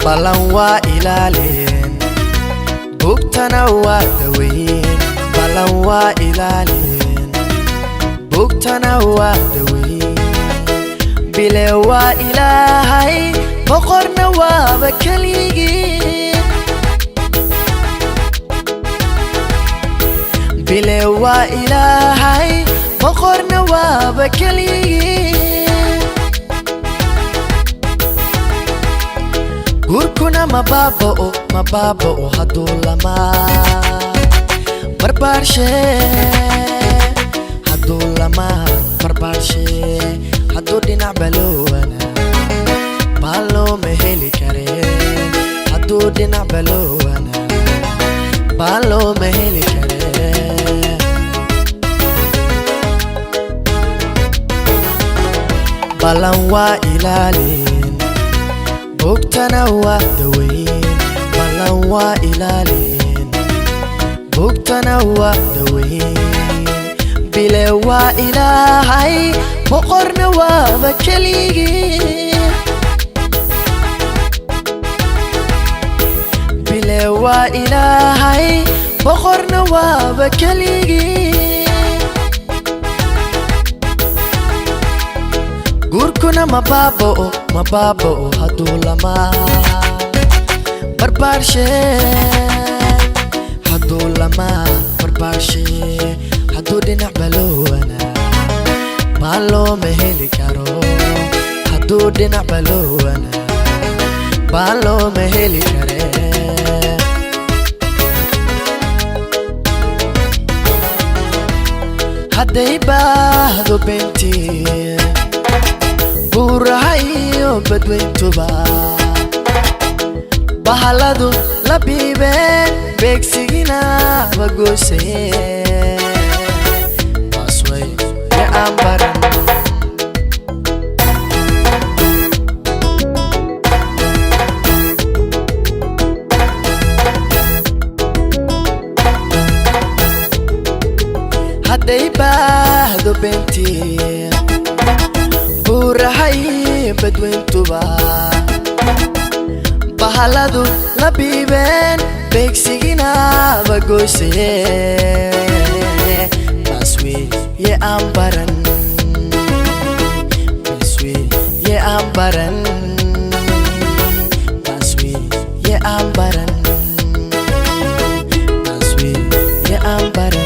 balan waa ilaalin bugtana waa daweyn balan waa ilaalin bugtana waa daweyn bile waa ilaahay boqorna waaba keligii bile waa ilaahay boqorna waaba keligii gurkuna mababa'o hadduu lama barbaarshe hadduu lama barbaarshe hadduu dhinac baloowana baa looma heli kare hadduu dhinac baloowana baa looma heli kare balan waa ilaalin bugtana waa daweyn balan waa ilaalin bugtana waa daweyn bile waa ilaahay boqorna waaba keligii bile waa ilaahay boqorna waaba keligii gurkuna mababa'o hadduu lama barbaarshe hadduu lama barbaarshe hadduu dhinac baloowana baa looma heli karo hadduu dhinac baloowana baa looma heli kare hadday baahdo beentii buurahayo badweyntuba bahaladu la biibeen beegsigina bagoosayeen baasway ee aan baran hadday baahdo beentii buurahay badweyntuba bahaladu la biibeen beegsigina bagoysayeen baswey ye aan baran baswey ye aan baran baswey ye aan baran baswey ye aan baran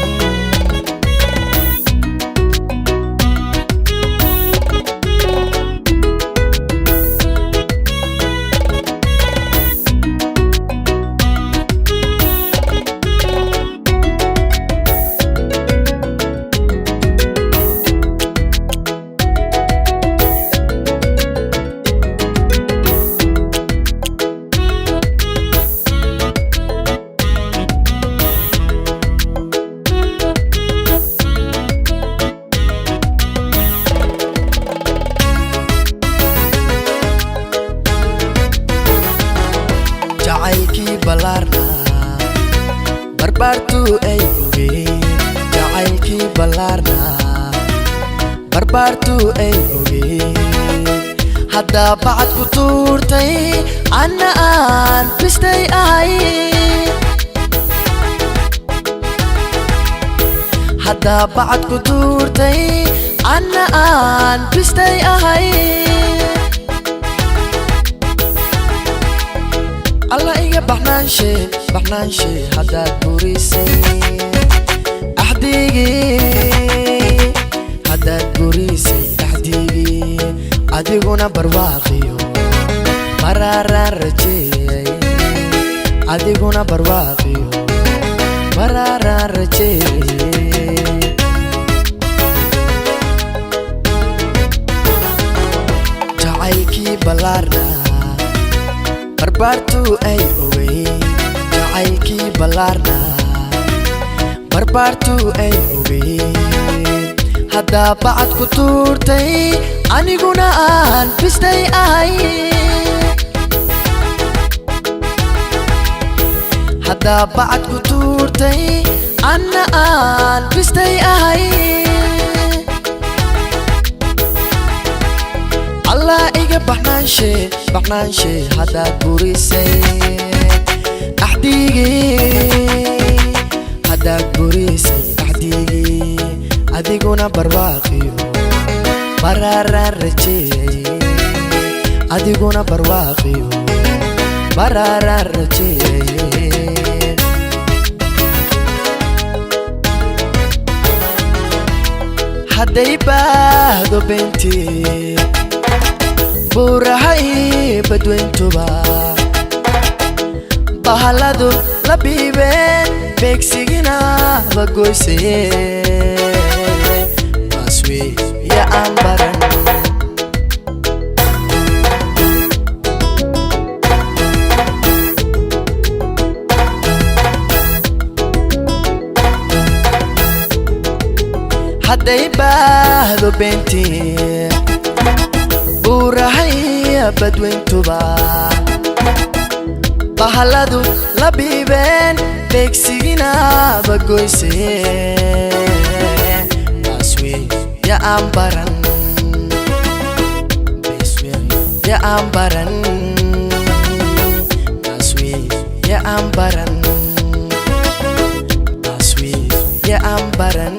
jacaylkii ballaarna barbaartuu ay ogeen jacaylkii ballaarna barbaartuu ay ogeen haddaa bacad ku tuurtay anna aan bistay ahay haddaa bacad ku tuurtay anna aan bistay ahay alla iga baxnaanshe haddaad burisay axdigii haddaad burisay axdigii adiguna barwaaqiyo maraaraan rajeeyay adiguna barwaaqiyo maraaraan rajeeyay jacaylkii ballaarna barbaartuu ay ogeyn jacaylkii ballaarna barbaartuu ay ogeyn haddaa bacad ku tuurtay aniguna aan bistay ahay haddaa bacad ku tuurtay anna aan bistay ahay Allah iga baxnaanshe بعنانشي هداد بوريسي أحديقي هداد بوريسي أحديقي أديقونا برواقيو براران رجي أديقونا برواقيو براران رجي هدي بادو بنتي burahay badweyntuba bahaladu la biibeen beegsigina bagoysay maswi ya ambaran hadday baahdo beentii burahay badweyntuba bahaladu la biibeen beegsigina bagoysay maswi ya ambaran beswi ya ambaran maswi ya ambaran maswi ya ambaran